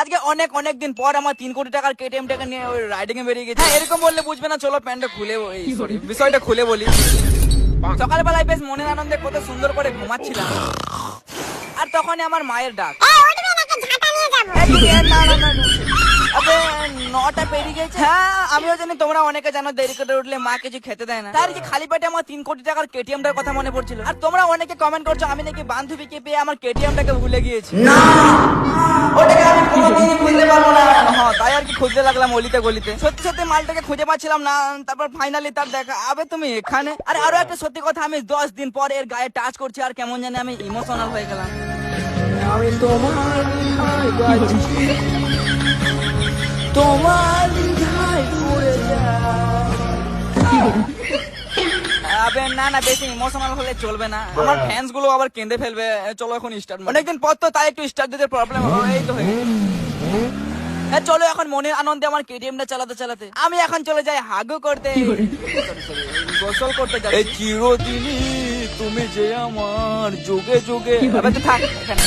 আজকে অনেক অনেক দিন পর আমার 3 কোটি টাকার কেটিএম টাকা নিয়ে ওই রাইডিং এ বেরিয়ে গেছে। এরকম বললে বুঝবে না, চলো প্যান্টটা খুলে বিষয়টা খুলে বলি। সকালবেলায় বেশ মনের আনন্দে কত সুন্দর করে ঘুমাচ্ছিলাম, আর তখনই আমার মায়ের ডাক। না না না, আবে 9টা পেরিয়ে গেছে। হ্যাঁ আমিও জানি তোমরা অনেকে জানো দেরি করে উঠলে মা কিছু খেতে দেয় না। তার কি খালি পেটে আমার 3 কোটি টাকার কেটিএমটার কথা মনে পড়ছিল। আর তোমরা অনেকে কমেন্ট করছো আমি নাকি বান্ধবীকে পেয়ে আমার কেটিএমটাকে ভুলে গিয়েছি। না, ওটাকে আমি কোনোদিনই ভুলতে পারবো না। হ্যাঁ তাই আর কি খুঁজতে লাগলাম অলিতে গলিতে। সত্যি সত্যি মালটাকে খুঁজে পাচ্ছিলাম না, তারপর ফাইনালি তার দেখা। আবে তুমি এখানে? আরে আরো একটা সত্যি কথা, আমি 10 দিন পর এর গায়ে টাচ করছি আর কেমন জানি আমি ইমোশনাল হয়ে গেলাম। আমি তোমার তোমার পড়ে আবে না না, বেশি ইমোশনাল হলে চলবে না, আমার ফ্যান্স গুলো আবার কেঁদে ফেলবে। চলো এখন স্টার্ট। অনেকদিন পর তো, তাই একটু স্টার্ট দিতে প্রবলেম হয়। এই তো হয়ে গেছে। চলো এখন মনের আনন্দে আমার কেটিএমটা চালাতে চালাতে আমি এখন চলে যাই হাগু করতে, গোসল করতে যাই। এই চিরদিনই তুমি যে আমার যোগে যোগে। থাক এখানে।